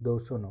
209।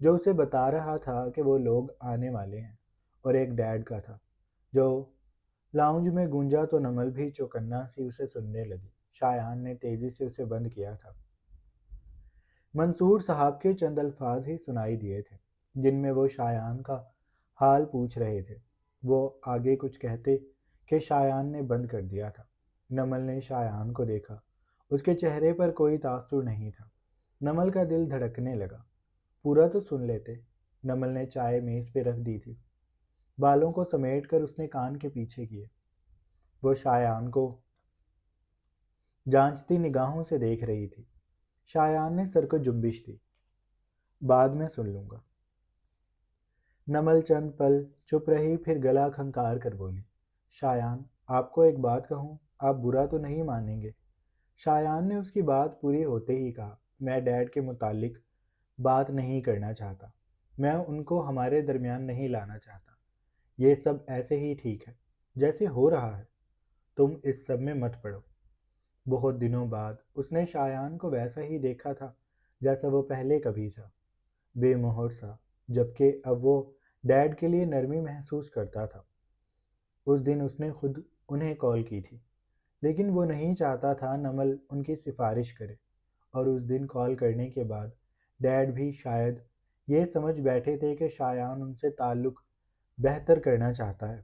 جو اسے بتا رہا تھا کہ وہ لوگ آنے والے ہیں، اور ایک ڈیڈ کا تھا جو لاؤنج میں گونجا تو نمل بھی چوکنا سی اسے سننے لگی۔ شایان نے تیزی سے اسے بند کیا تھا۔ منصور صاحب کے چند الفاظ ہی سنائی دیے تھے جن میں وہ شایان کا حال پوچھ رہے تھے۔ وہ آگے کچھ کہتے کہ شایان نے بند کر دیا تھا۔ نمل نے شایان کو دیکھا، اس کے چہرے پر کوئی تاثر نہیں تھا۔ نمل کا دل دھڑکنے لگا۔ پورا تو سن لیتے۔ نمل نے چائے میز پہ رکھ دی تھی، بالوں کو سمیٹ کر اس نے کان کے پیچھے کیے۔ وہ شایان کو جانچتی نگاہوں سے دیکھ رہی تھی۔ شایان نے سر کو جنبش دی۔ بعد میں سن لوں گا۔ نمل چند پل چپ رہی، پھر گلا کھنکار کر بولی، شایان آپ کو ایک بات کہوں، آپ برا تو نہیں مانیں گے؟ شایان نے اس کی بات پوری ہوتے ہی کہا، میں ڈیڈ کے متعلق بات نہیں کرنا چاہتا۔ میں ان کو ہمارے درمیان نہیں لانا چاہتا۔ یہ سب ایسے ہی ٹھیک ہے جیسے ہو رہا ہے، تم اس سب میں مت پڑو۔ بہت دنوں بعد اس نے شایان کو ویسا ہی دیکھا تھا جیسا وہ پہلے کبھی تھا، بے مہر سا، جبکہ اب وہ ڈیڈ کے لیے نرمی محسوس کرتا تھا۔ اس دن اس نے خود انہیں کال کی تھی، لیکن وہ نہیں چاہتا تھا نمل ان کی سفارش کرے، اور اس دن کال کرنے کے بعد ڈیڈ بھی شاید یہ سمجھ بیٹھے تھے کہ شایان ان سے تعلق بہتر کرنا چاہتا ہے،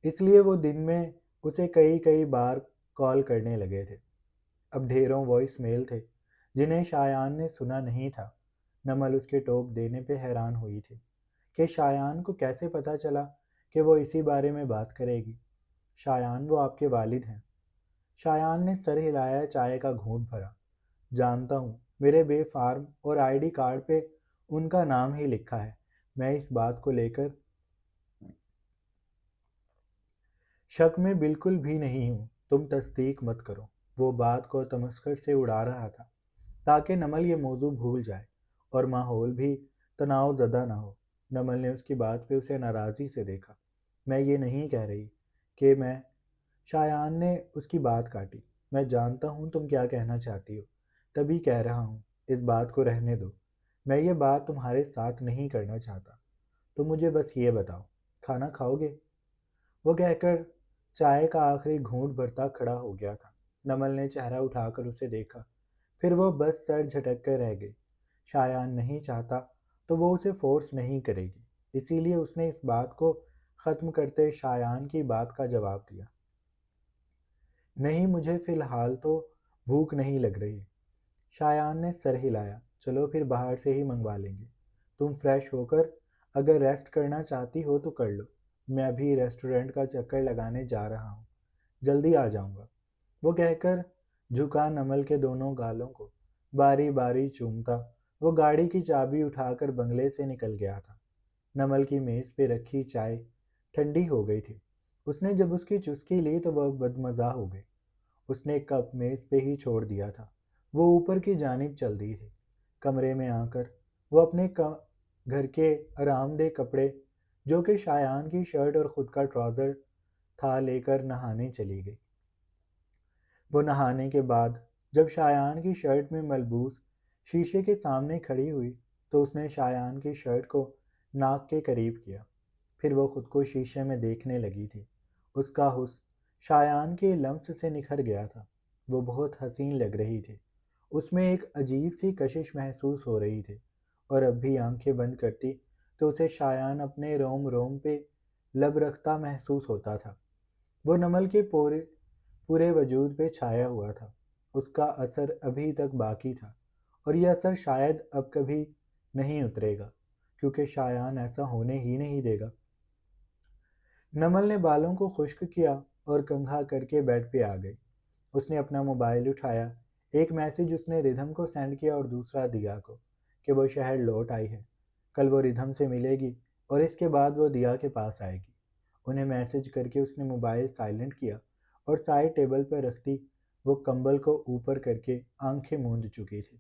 اس لیے وہ دن میں اسے کئی بار کال کرنے لگے تھے۔ اب ڈھیروں وائس میل تھے جنہیں شایان نے سنا نہیں تھا۔ نمل اس کے ٹوک دینے پہ حیران ہوئی تھی کہ شایان کو کیسے پتہ چلا کہ وہ اسی بارے میں بات کرے گی۔ شایان وہ آپ کے والد ہیں؟ شایان نے سر ہلایا، چائے کا گھونٹ بھرا۔ جانتا ہوں، میرے بے فارم اور آئی ڈی کارڈ پہ ان کا نام ہی لکھا ہے۔ میں اس بات کو لے کر شک میں بالکل بھی نہیں ہوں، تم تصدیق مت کرو۔ وہ بات کو تمسخر سے اڑا رہا تھا تاکہ نمل یہ موضوع بھول جائے اور ماحول بھی تناؤ زدہ نہ ہو۔ نمل نے اس کی بات پہ اسے ناراضی سے دیکھا۔ میں یہ نہیں کہہ رہی کہ میں شایان نے اس کی بات کاٹی۔ میں جانتا ہوں تم کیا کہنا چاہتی ہو، تبھی کہہ رہا ہوں، اس بات کو رہنے دو۔ میں یہ بات تمہارے ساتھ نہیں کرنا چاہتا۔ تم مجھے بس یہ بتاؤ، کھانا کھاؤ گے؟ وہ کہہ کر چائے کا آخری گھونٹ بھرتا کھڑا ہو گیا تھا۔ نمل نے چہرہ اٹھا کر اسے دیکھا، پھر وہ بس سر جھٹک کر رہ گئی۔ شایان نہیں چاہتا تو وہ اسے فورس نہیں کرے گی، اسی لیے اس نے اس بات کو ختم کرتے شایان کی بات کا جواب دیا، نہیں مجھے فی الحال تو بھوک نہیں لگ رہی۔ شایان نے سر ہلایا، چلو پھر باہر سے ہی منگوا لیں گے۔ تم فریش ہو کر اگر ریسٹ کرنا چاہتی ہو تو کر لو، میں ابھی ریسٹورنٹ کا چکر لگانے جا رہا ہوں، جلدی آ جاؤں گا۔ وہ کہہ کر جھکا نمل کے دونوں گالوں کو باری باری چومتا وہ گاڑی کی چابی اٹھا کر بنگلے سے نکل گیا تھا۔ نمل کی میز پہ رکھی چائے ٹھنڈی ہو گئی تھی۔ اس نے جب اس کی چسکی لی تو وہ بدمزہ ہو گئی۔ اس نے کپ میز پہ ہی چھوڑ دیا تھا۔ وہ اوپر کی جانب چل دی تھی۔ کمرے میں آ کر وہ اپنے گھر کے آرام دہ کپڑے جو کہ شایان کی شرٹ اور خود کا ٹراؤزر تھا لے کر نہانے چلی گئی۔ وہ نہانے کے بعد جب شایان کی شرٹ میں ملبوس شیشے کے سامنے کھڑی ہوئی تو اس نے شایان کی شرٹ کو ناک کے قریب کیا، پھر وہ خود کو شیشے میں دیکھنے لگی تھی۔ اس کا حسن شایان کے لمس سے نکھر گیا تھا۔ وہ بہت حسین لگ رہی تھی۔ اس میں ایک عجیب سی کشش محسوس ہو رہی تھی، اور اب بھی آنکھیں بند کرتی تو اسے شایان اپنے روم روم پہ لب رکھتا محسوس ہوتا تھا۔ وہ نمل کے پورے وجود پہ چھایا ہوا تھا۔ اس کا اثر ابھی تک باقی تھا، اور یہ اثر شاید اب کبھی نہیں اترے گا، کیونکہ شایان ایسا ہونے ہی نہیں دے گا۔ نمل نے بالوں کو خشک کیا اور کنگھا کر کے بیڈ پہ آ گئی۔ اس نے اپنا موبائل اٹھایا۔ ایک میسج اس نے ردھم کو سینڈ کیا اور دوسرا دیا کو کہ وہ شہر لوٹ آئی ہے، کل وہ ردھم سے ملے گی اور اس کے بعد وہ دیا کے پاس آئے گی۔ انہیں میسج کر کے اس نے موبائل سائلنٹ کیا اور سائڈ ٹیبل پر رکھتی وہ کمبل کو اوپر کر کے آنکھیں موند چکی تھی۔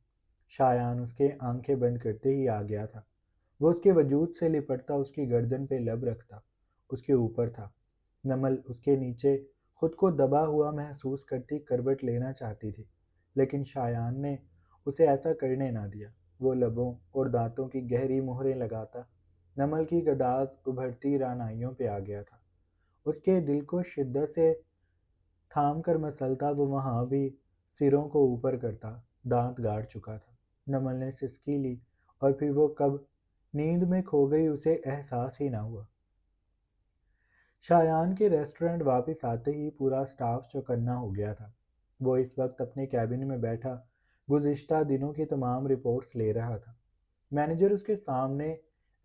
شایان اس کے آنکھیں بند کرتے ہی آ گیا تھا۔ وہ اس کے وجود سے لپٹتا اس کی گردن پہ لب رکھتا اس کے اوپر تھا۔ نمل اس کے نیچے خود کو دبا ہوا محسوس کرتی کروٹ لینا چاہتی تھی، لیکن شایان نے اسے ایسا کرنے نہ دیا۔ وہ لبوں اور دانتوں کی گہری مہریں لگاتا نمل کی گداز ابھرتی رانائیوں پہ آ گیا تھا۔ اس کے دل کو شدت سے تھام کر مسلتا وہ وہاں بھی سروں کو اوپر کرتا دانت گاڑ چکا تھا۔ نمل نے سسکی لی اور پھر وہ کب نیند میں کھو گئی اسے احساس ہی نہ ہوا۔ شایان کے ریسٹورنٹ واپس آتے ہی پورا سٹاف چوکنا ہو گیا تھا۔ وہ اس وقت اپنے کیبن میں بیٹھا گزشتہ دنوں کی تمام رپورٹس لے رہا تھا۔ مینیجر اس کے سامنے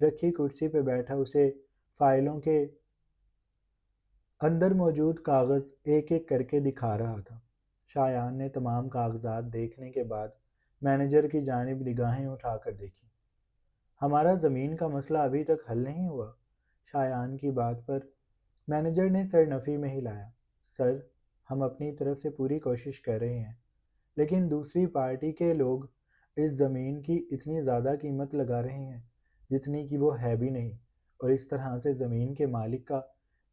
رکھی کرسی پہ بیٹھا اسے فائلوں کے اندر موجود کاغذ ایک ایک کر کے دکھا رہا تھا۔ شایان نے تمام کاغذات دیکھنے کے بعد مینیجر کی جانب نگاہیں اٹھا کر دیکھی۔ ہمارا زمین کا مسئلہ ابھی تک حل نہیں ہوا؟ شایان کی بات پر مینیجر نے سر نفی میں ہلایا۔ سر، ہم اپنی طرف سے پوری کوشش کر رہے ہیں، لیکن دوسری پارٹی کے لوگ اس زمین کی اتنی زیادہ قیمت لگا رہے ہیں جتنی کہ وہ ہے بھی نہیں، اور اس طرح سے زمین کے مالک کا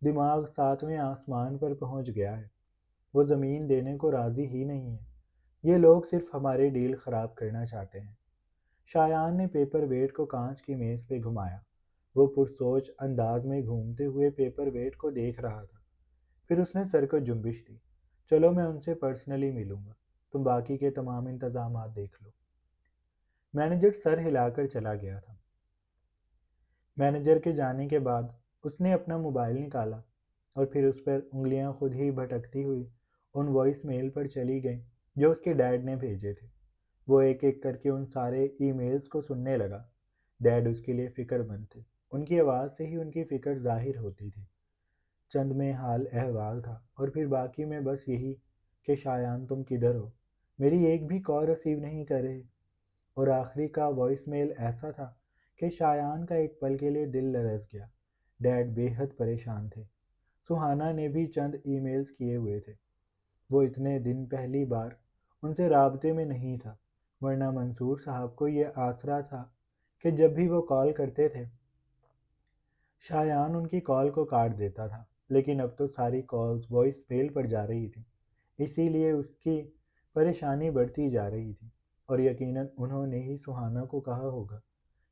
دماغ ساتویں آسمان پر پہنچ گیا ہے۔ وہ زمین دینے کو راضی ہی نہیں ہے۔ یہ لوگ صرف ہماری ڈیل خراب کرنا چاہتے ہیں۔ شایان نے پیپر ویٹ کو کانچ کی میز پہ گھمایا۔ وہ پرسوچ انداز میں گھومتے ہوئے پیپر ویٹ کو دیکھ رہا تھا۔ پھر اس نے سر کو جنبش دی۔ چلو میں ان سے پرسنلی ملوں گا، تم باقی کے تمام انتظامات دیکھ لو۔ مینیجر سر ہلا کر چلا گیا تھا۔ مینیجر کے جانے کے بعد اس نے اپنا موبائل نکالا اور پھر اس پر انگلیاں خود ہی بھٹکتی ہوئی ان وائس میل پر چلی گئیں جو اس کے ڈیڈ نے بھیجے تھے۔ وہ ایک ایک کر کے ان سارے ای میلز کو سننے لگا۔ ڈیڈ اس کے لیے فکر مند تھے۔ ان کی آواز سے ہی ان کی فکر ظاہر ہوتی تھی۔ چند میں حال احوال تھا اور پھر باقی میں بس یہی کہ شایان تم کدھر ہو؟ میری ایک بھی کال ریسیو نہیں کر رہے۔ اور آخری کا وائس میل ایسا تھا کہ شایان کا ایک پل کے لیے دل لرز گیا۔ ڈیڈ بے حد پریشان تھے۔ سہانا نے بھی چند ای میلز کیے ہوئے تھے۔ وہ اتنے دن پہلی بار ان سے رابطے میں نہیں تھا، ورنہ منصور صاحب کو یہ آسرا تھا کہ جب بھی وہ کال کرتے تھے شایان ان کی کال کو کاٹ دیتا تھا، لیکن اب تو ساری کالز وائس میل پر جا رہی تھیں، اسی لیے اس کی پریشانی بڑھتی جا رہی تھی۔ اور یقیناً انہوں نے ہی سہانا کو کہا ہوگا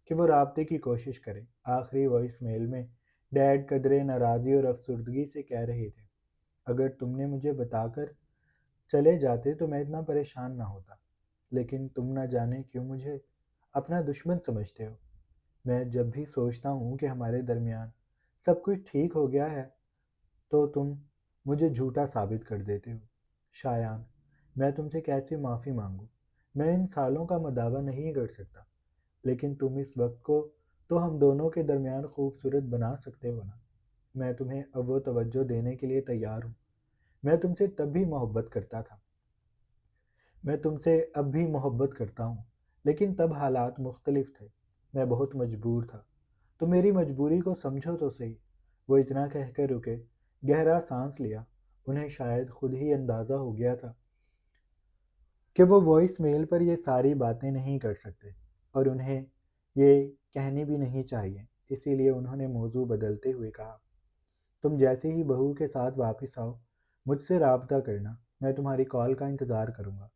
کہ وہ رابطے کی کوشش کرے۔ آخری وائس میل میں ڈیڈ قدرے ناراضی اور افسردگی سے کہہ رہے تھے، اگر تم نے مجھے بتا کر چلے جاتے تو میں اتنا پریشان نہ ہوتا، لیکن تم نہ جانے کیوں مجھے اپنا دشمن سمجھتے ہو۔ میں جب بھی سوچتا ہوں کہ ہمارے درمیان سب کچھ ٹھیک ہو گیا ہے تو تم مجھے جھوٹا ثابت کر دیتے ہو۔ شایان، میں تم سے کیسے معافی مانگوں؟ میں ان سالوں کا مداوع نہیں کر سکتا، لیکن تم اس وقت کو تو ہم دونوں کے درمیان خوبصورت بنا سکتے ہو نا۔ میں تمہیں اب وہ توجہ دینے کے لیے تیار ہوں۔ میں تم سے تب بھی محبت کرتا تھا، میں تم سے اب بھی محبت کرتا ہوں، لیکن تب حالات مختلف تھے۔ میں بہت مجبور تھا، تو میری مجبوری کو سمجھو تو صحیح۔ وہ اتنا کہہ کر رکے، گہرا سانس لیا۔ انہیں شاید خود ہی اندازہ ہو گیا تھا کہ وہ وائس میل پر یہ ساری باتیں نہیں کر سکتے اور انہیں یہ کہنی بھی نہیں چاہیے، اسی لیے انہوں نے موضوع بدلتے ہوئے کہا، تم جیسے ہی بہو کے ساتھ واپس آؤ مجھ سے رابطہ کرنا، میں تمہاری کال کا انتظار کروں گا۔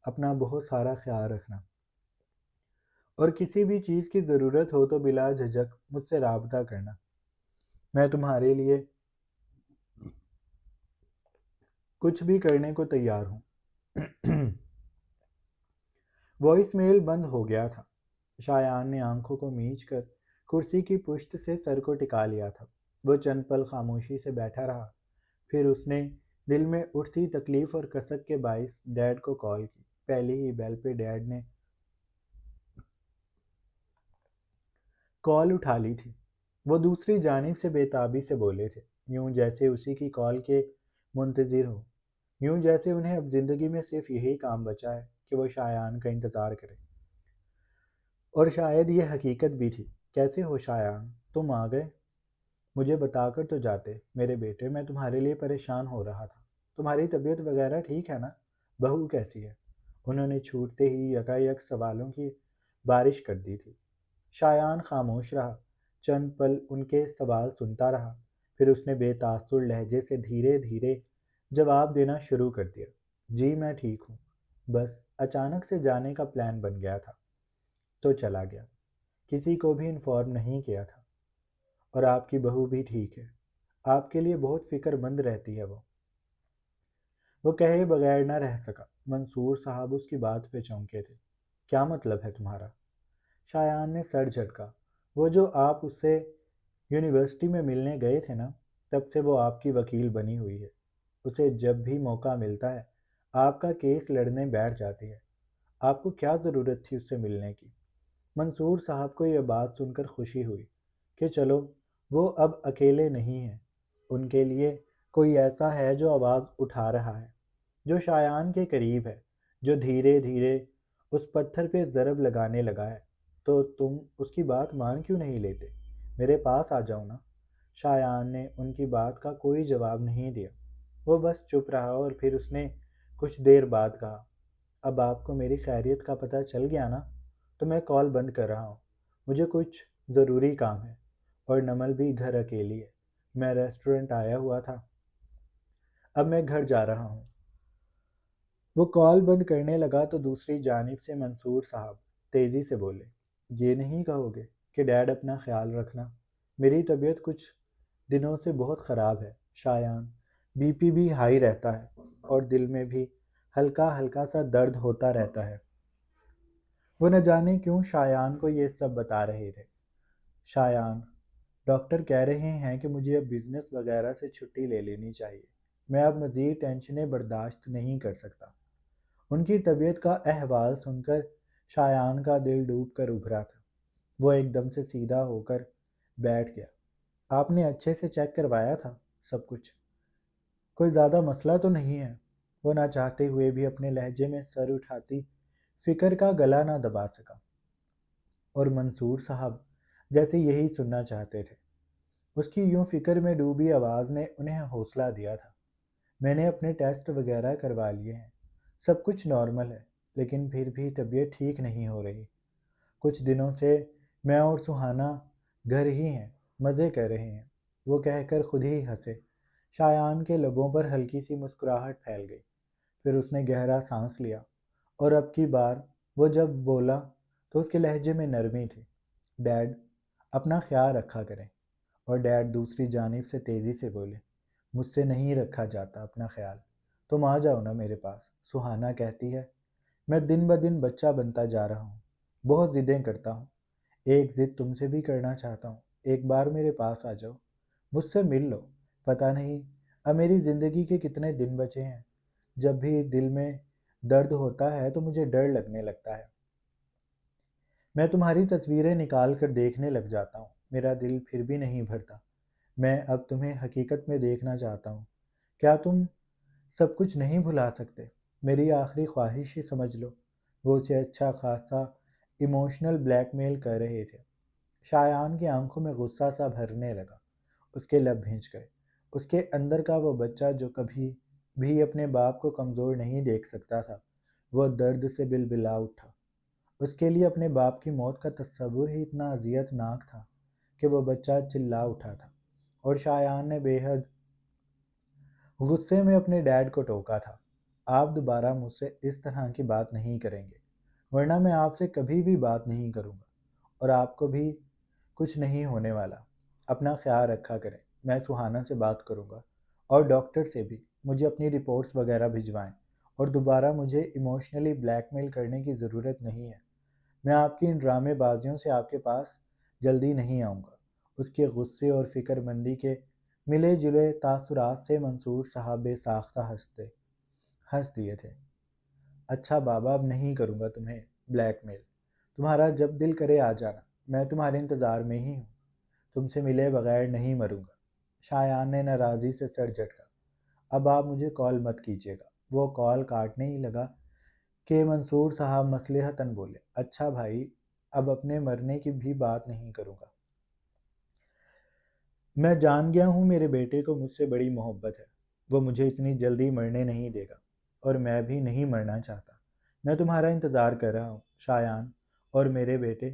اپنا بہت سارا خیال رکھنا، اور کسی بھی چیز کی ضرورت ہو تو بلا جھجک مجھ سے رابطہ کرنا۔ میں تمہارے لیے کچھ بھی کرنے کو تیار ہوں۔ وائس میل بند ہو گیا تھا۔ شایان نے آنکھوں کو میچ کر کرسی کی پشت سے سر کو ٹکا لیا تھا۔ وہ چند پل خاموشی سے بیٹھا رہا، پھر اس نے دل میں اٹھتی تکلیف اور کسک کے باعث ڈیڈ کو کال کی۔ پہلی ہی بیل پہ ڈیڈ نے کال اٹھا لی تھی۔ وہ دوسری جانب سے بے تابی سے بولے تھے، یوں جیسے اسی کی کال کے منتظر ہو، یوں جیسے انہیں اب زندگی میں صرف یہی کام بچا ہے کہ وہ شایان کا انتظار کرے۔ اور شاید یہ حقیقت بھی تھی۔ کیسے ہو شایان؟ تم آ گئے؟ مجھے بتا کر تو جاتے میرے بیٹے، میں تمہارے لیے پریشان ہو رہا تھا۔ تمہاری طبیعت وغیرہ ٹھیک ہے نا؟ بہو کیسی ہے؟ انہوں نے چھوٹتے ہی یکایک سوالوں کی بارش کر دی تھی۔ شایان خاموش رہا، چند پل ان کے سوال سنتا رہا، پھر اس نے بے تاثر لہجے سے دھیرے دھیرے جواب دینا شروع کر دیا، جی میں ٹھیک ہوں، بس اچانک سے جانے کا پلان بن گیا تھا۔ تو چلا گیا، کسی کو بھی انفارم نہیں کیا تھا۔ اور آپ کی بہو بھی ٹھیک ہے، آپ کے لیے بہت فکر مند رہتی ہے وہ کہے بغیر نہ رہ سکا۔ منصور صاحب اس کی بات پہ چونکے تھے۔ کیا مطلب ہے تمہارا؟ شایان نے سر جھٹکا۔ وہ جو آپ اس سے یونیورسٹی میں ملنے گئے تھے نا، تب سے وہ آپ کی وکیل بنی ہوئی ہے۔ اسے جب بھی موقع ملتا ہے آپ کا کیس لڑنے بیٹھ جاتی ہے۔ آپ کو کیا ضرورت تھی اس سے ملنے کی؟ منصور صاحب کو یہ بات سن کر خوشی ہوئی کہ چلو وہ اب اکیلے نہیں ہیں، ان کے لیے کوئی ایسا ہے جو آواز اٹھا رہا ہے، جو شایان کے قریب ہے، جو دھیرے دھیرے اس پتھر پہ ضرب لگانے لگا ہے۔ تو تم اس کی بات مان کیوں نہیں لیتے؟ میرے پاس آ جاؤ نا۔ شایان نے ان کی بات کا کوئی جواب نہیں دیا، وہ بس چپ رہا، اور پھر اس نے کچھ دیر بعد کہا، اب آپ کو میری خیریت کا پتہ چل گیا نا، تو میں کال بند کر رہا ہوں، مجھے کچھ ضروری کام ہے، اور نمل بھی گھر اکیلی ہے، میں ریسٹورنٹ آیا ہوا تھا، اب میں گھر جا رہا ہوں۔ وہ کال بند کرنے لگا تو دوسری جانب سے منصور صاحب تیزی سے بولے، یہ نہیں کہو گے کہ ڈیڈ اپنا خیال رکھنا؟ میری طبیعت کچھ دنوں سے بہت خراب ہے شایان، بی پی بھی ہائی رہتا ہے، اور دل میں بھی ہلکا ہلکا سا درد ہوتا رہتا ہے۔ وہ نہ جانے کیوں شایان کو یہ سب بتا رہے تھے۔ شایان، ڈاکٹر کہہ رہے ہیں کہ مجھے اب بزنس وغیرہ سے چھٹی لے لینی چاہیے، میں اب مزید ٹینشنیں برداشت نہیں کر سکتا۔ ان کی طبیعت کا احوال سن کر شایان کا دل ڈوب کر ابھرا تھا۔ وہ ایک دم سے سیدھا ہو کر بیٹھ گیا۔ آپ نے اچھے سے چیک کروایا تھا سب کچھ؟ کوئی زیادہ مسئلہ تو نہیں ہے؟ وہ نہ چاہتے ہوئے بھی اپنے لہجے میں سر اٹھاتی فکر کا گلا نہ دبا سکا، اور منصور صاحب جیسے یہی سننا چاہتے تھے۔ اس کی یوں فکر میں ڈوبی آواز نے انہیں حوصلہ دیا تھا۔ میں نے اپنے ٹیسٹ وغیرہ کروا لیے ہیں، سب کچھ نارمل ہے، لیکن پھر بھی طبیعت ٹھیک نہیں ہو رہی۔ کچھ دنوں سے میں اور سہانا گھر ہی ہیں، مزے کر رہے ہیں۔ وہ کہہ کر خود ہی ہنسے۔ شایان کے لبوں پر ہلکی سی مسکراہٹ پھیل گئی، پھر اس نے گہرا سانس لیا، اور اب کی بار وہ جب بولا تو اس کے لہجے میں نرمی تھی۔ ڈیڈ اپنا خیال رکھا کریں۔ اور ڈیڈ دوسری جانب سے تیزی سے بولے، مجھ سے نہیں رکھا جاتا اپنا خیال، تم آ جاؤ نا میرے پاس۔ سہانا کہتی ہے میں دن بدن بچہ بنتا جا رہا ہوں، بہت ضدیں کرتا ہوں، ایک ضد تم سے بھی کرنا چاہتا ہوں، ایک بار میرے پاس آ جاؤ، مجھ سے مل لو۔ پتہ نہیں اب میری زندگی کے کتنے دن بچے ہیں، جب بھی دل میں درد ہوتا ہے تو مجھے ڈر لگنے لگتا ہے، میں تمہاری تصویریں نکال کر دیکھنے لگ جاتا ہوں، میرا دل پھر بھی نہیں بھرتا، میں اب تمہیں حقیقت میں دیکھنا چاہتا ہوں، کیا تم سب کچھ نہیں بھلا سکتے؟ میری آخری خواہش ہی سمجھ لو۔ وہ اسے اچھا خاصا ایموشنل بلیک میل کر رہے تھے۔ شایان کی آنکھوں میں غصہ سا بھرنے لگا، اس کے لب بھینچ گئے۔ اس کے اندر کا وہ بچہ جو کبھی بھی اپنے باپ کو کمزور نہیں دیکھ سکتا تھا، وہ درد سے بلبلا اٹھا۔ اس کے لیے اپنے باپ کی موت کا تصور ہی اتنا اذیت ناک تھا کہ وہ بچہ چلا اٹھا تھا، اور شایان نے بے حد غصے میں اپنے ڈیڈ کو ٹوکا تھا، آپ دوبارہ مجھ سے اس طرح کی بات نہیں کریں گے، ورنہ میں آپ سے کبھی بھی بات نہیں کروں گا، اور آپ کو بھی کچھ نہیں ہونے والا، اپنا خیال رکھا کریں۔ میں سہانا سے بات کروں گا، اور ڈاکٹر سے بھی، مجھے اپنی رپورٹس وغیرہ بھجوائیں، اور دوبارہ مجھے ایموشنلی بلیک میل کرنے کی ضرورت نہیں ہے، میں آپ کی ان ڈرامے بازیوں سے آپ کے پاس جلدی نہیں آؤں گا۔ اس کے غصے اور فکر مندی کے ملے جلے تاثرات سے منصور صاحب بے ساختہ ہنس دیے تھے۔ اچھا بابا، اب نہیں کروں گا تمہیں بلیک میل، تمہارا جب دل کرے آ جانا، میں تمہارے انتظار میں ہی ہوں، تم سے ملے بغیر نہیں مروں گا۔ شایان نے ناراضی سے سر جھٹکا، اب آپ مجھے کال مت کیجیے گا۔ وہ کال کاٹنے ہی لگا کہ منصور صاحب مصلحتاً بولے، اچھا بھائی، اب اپنے مرنے کی بھی بات نہیں کروں گا، میں جان گیا ہوں میرے بیٹے کو مجھ سے بڑی محبت ہے، وہ مجھے اتنی جلدی مرنے نہیں دے گا، اور میں بھی نہیں مرنا چاہتا، میں تمہارا انتظار کر رہا ہوں شایان، اور میرے بیٹے،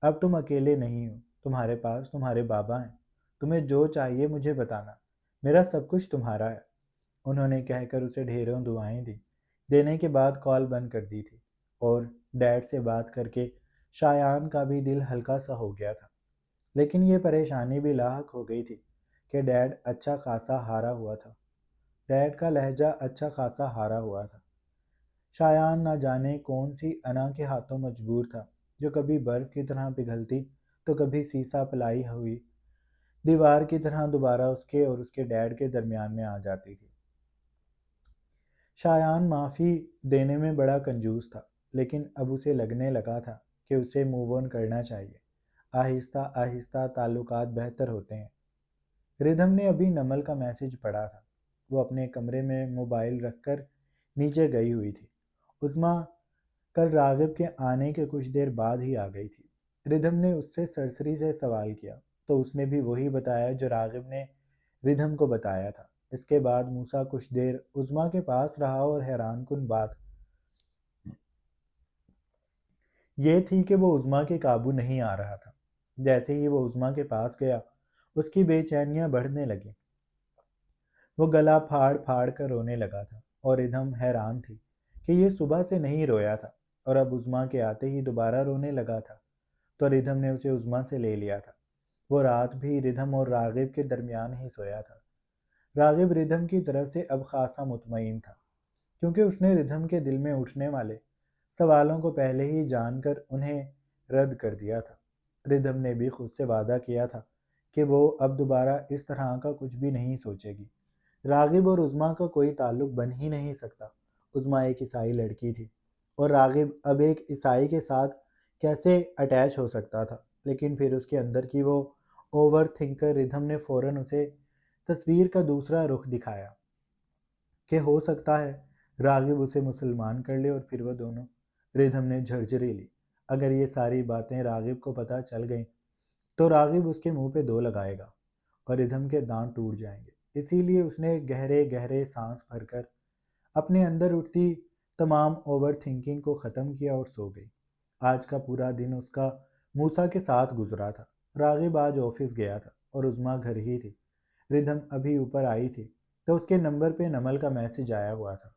اب تم اکیلے نہیں ہو، تمہارے پاس تمہارے بابا ہیں، تمہیں جو چاہیے مجھے بتانا، میرا سب کچھ تمہارا ہے۔ انہوں نے کہہ کر اسے ڈھیروں دعائیں دی، دینے کے بعد کال بند کر دی تھی، اور ڈیڈ سے بات کر کے شایان کا بھی دل ہلکا سا ہو گیا تھا، لیکن یہ پریشانی بھی لاحق ہو گئی تھی کہ ڈیڈ اچھا خاصا ہارا ہوا تھا۔ ڈیڈ کا لہجہ اچھا خاصا ہارا ہوا تھا۔ شایان نہ جانے کون سی انا کے ہاتھوں مجبور تھا، جو کبھی برف کی طرح پگھلتی تو کبھی سیسا پلائی ہوئی دیوار کی طرح دوبارہ اس کے اور اس کے ڈیڈ کے درمیان میں آ جاتی تھی۔ شایان معافی دینے میں بڑا کنجوس تھا، لیکن اب اسے لگنے لگا تھا کہ اسے موو آن کرنا چاہیے۔ آہستہ آہستہ تعلقات بہتر ہوتے ہیں۔ ردھم نے ابھی نمل کا میسج پڑھا تھا۔ وہ اپنے کمرے میں موبائل رکھ کر نیچے گئی ہوئی تھی۔ عظمیٰ کل راغب کے آنے کے کچھ دیر بعد ہی آ گئی تھی۔ ردھم نے اس سے سرسری سے سوال کیا تو اس نے بھی وہی بتایا جو راغب نے ردھم کو بتایا تھا۔ اس کے بعد موسیٰ کچھ دیر عظمیٰ کے پاس رہا اور حیران کن بات یہ تھی کہ وہ عظمیٰ کے قابو نہیں آ رہا تھا۔ جیسے ہی وہ عظمیٰ کے پاس گیا، اس کی بے چینیاں بڑھنے لگیں۔ وہ گلا پھاڑ پھاڑ کر رونے لگا تھا اور ردھم حیران تھی کہ یہ صبح سے نہیں رویا تھا اور اب عظمیٰ کے آتے ہی دوبارہ رونے لگا تھا، تو ردھم نے اسے عظمیٰ سے لے لیا تھا۔ وہ رات بھی ردھم اور راغب کے درمیان ہی سویا تھا۔ راغب ردھم کی طرف سے اب خاصا مطمئن تھا، کیونکہ اس نے ردھم کے دل میں اٹھنے والے سوالوں کو پہلے ہی جان کر انہیں رد کر دیا تھا۔ ردھم نے بھی خود سے وعدہ کیا تھا کہ وہ اب دوبارہ اس طرح کا کچھ بھی نہیں سوچے گی۔ راغب اور عظمیٰ کا کوئی تعلق بن ہی نہیں سکتا۔ عظمیٰ ایک عیسائی لڑکی تھی اور راغب اب ایک عیسائی کے ساتھ کیسے اٹیچ ہو سکتا تھا؟ لیکن پھر اس کے اندر کی وہ اوور تھنکر ردھم نے فوراً اسے تصویر کا دوسرا رخ دکھایا کہ ہو سکتا ہے راغب اسے مسلمان کر لے اور پھر وہ دونوں۔ ردھم نے جھرجھری لی۔ اگر یہ ساری باتیں راغب کو پتہ چل گئیں تو راغب اس کے منہ پہ دو لگائے گا اور ردھم کے دانت ٹوٹ جائیں گے۔ اسی لیے اس نے گہرے گہرے سانس بھر کر اپنے اندر اٹھتی تمام اوور تھنکنگ کو ختم کیا اور سو گئی۔ آج کا پورا دن اس کا موسیٰ کے ساتھ گزرا تھا۔ راغب آج آفس گیا تھا اور عظمیٰ گھر ہی تھی۔ ردھم ابھی اوپر آئی تھی تو اس کے نمبر پہ نمل کا میسج آیا ہوا تھا،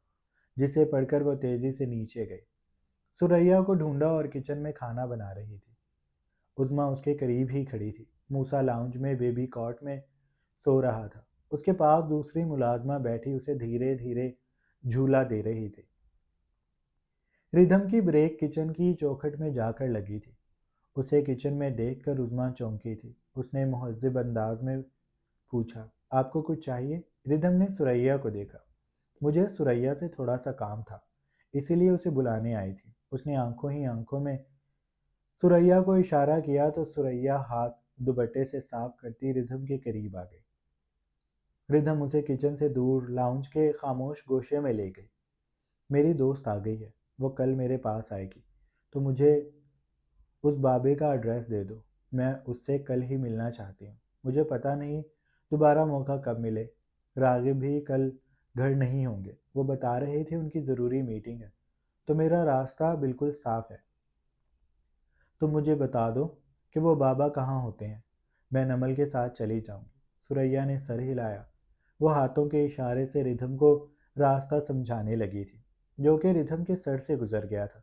جسے پڑھ کر وہ تیزی سے نیچے گئی۔ سریا کو ڈھونڈا اور کچن میں کھانا بنا رہی تھی۔ عظمیٰ اس کے قریب ہی کھڑی تھی۔ موسیٰ لاؤنج میں بیبی کاٹ میں سو رہا تھا۔ اس کے پاس دوسری ملازمہ بیٹھی اسے دھیرے دھیرے جھولا دے رہی تھی۔ ردھم کی بریک کچن کی چوکھٹ میں جا کر لگی تھی۔ اسے کچن میں دیکھ کر عظمیٰ چونکی تھی۔ اس نے مہذب انداز میں پوچھا، آپ کو کچھ چاہیے؟ ردھم نے سریا کو دیکھا۔ مجھے سریا سے تھوڑا سا کام تھا، اسی لیے اسے بلانے آئی تھی۔ اس نے آنکھوں ہی آنکھوں میں سریا کو اشارہ کیا تو سریا ہاتھ دوپٹے سے صاف کرتی ردھم کے قریب آ گئی۔ ردھم اسے کچن سے دور لاؤنج کے خاموش گوشے میں لے گئی۔ میری دوست آ گئی ہے، وہ کل میرے پاس آئے گی، تو مجھے اس بابے کا ایڈریس دے دو۔ میں اس سے کل ہی ملنا چاہتی ہوں۔ مجھے پتہ نہیں دوبارہ موقع کب ملے۔ راغب بھی کل گھر نہیں ہوں گے، وہ بتا رہے تھے ان کی ضروری میٹنگ ہے، تو میرا راستہ بالکل صاف ہے۔ تم مجھے بتا دو کہ وہ بابا کہاں ہوتے ہیں، میں نمل کے ساتھ چلی جاؤں گی۔ سریا نے سر ہلایا۔ وہ ہاتھوں کے اشارے سے ردھم کو راستہ سمجھانے لگی تھی، جو کہ ردھم کے سر سے گزر گیا تھا۔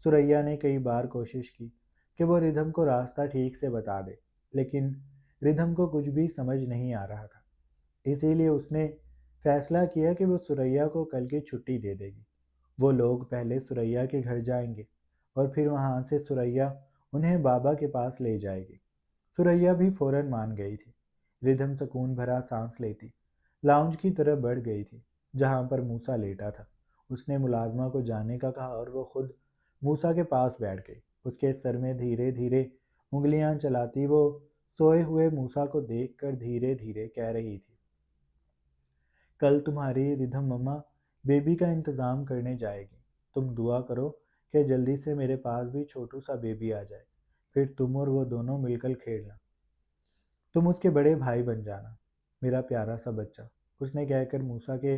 سریا نے کئی بار کوشش کی کہ وہ ردھم کو راستہ ٹھیک سے بتا دے، لیکن ردھم کو کچھ بھی سمجھ نہیں آ رہا تھا۔ اسی لیے اس نے فیصلہ کیا کہ وہ سریا کو کل کی چھٹی دے دے گی۔ وہ لوگ پہلے سریا کے گھر جائیں گے اور پھر وہاں سے سریا انہیں بابا کے پاس لے جائے گی۔ سریا بھی فوراً مان گئی تھی۔ ردھم سکون بھرا سانس لیتی لاؤنج کی طرف بڑھ گئی تھی، جہاں پر موسیٰ لیٹا تھا۔ اس نے ملازمہ کو جانے کا کہا اور وہ خود موسیٰ کے پاس بیٹھ گئی۔ اس کے سر میں دھیرے دھیرے انگلیاں چلاتی وہ سوئے ہوئے موسیٰ کو دیکھ کر دھیرے دھیرے کہہ رہی تھی، کل تمہاری ردھم مما بیبی کا انتظام کرنے جائے گی۔ تم دعا کرو کہ جلدی سے میرے پاس بھی چھوٹو سا بیبی آ جائے، پھر تم اور وہ دونوں مل کر کھیلنا۔ تم اس کے بڑے بھائی بن جانا، میرا پیارا سا بچہ۔ اس نے کہہ کر موسیٰ کے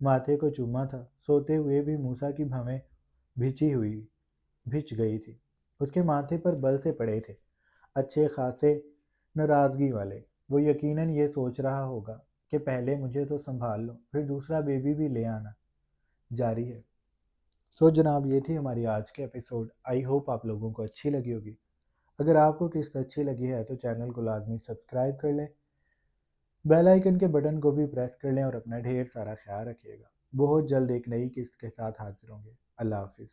ماتھے کو چوما تھا۔ سوتے ہوئے بھی موسیٰ کی بھویں بھچ گئی تھی۔ اس کے ماتھے پر بل سے پڑے تھے، اچھے خاصے ناراضگی والے۔ وہ یقیناً یہ سوچ رہا ہوگا کہ پہلے مجھے تو سنبھال لو، پھر دوسرا بیبی بھی لے آنا۔ جاری ہے۔ سو جناب یہ تھی ہماری آج کے ایپیسوڈ. آئی ہوپ آپ لوگوں کو اچھی لگی ہوگی. اگر آپ کو قسط اچھی لگی ہے تو چینل کو لازمی سبسکرائب کر لیں، بیل آئیکن کے بٹن کو بھی پریس کر لیں اور اپنا ڈھیر سارا خیال رکھیے گا. بہت جلد ایک نئی قسط کے ساتھ حاضر ہوں گے. اللہ حافظ.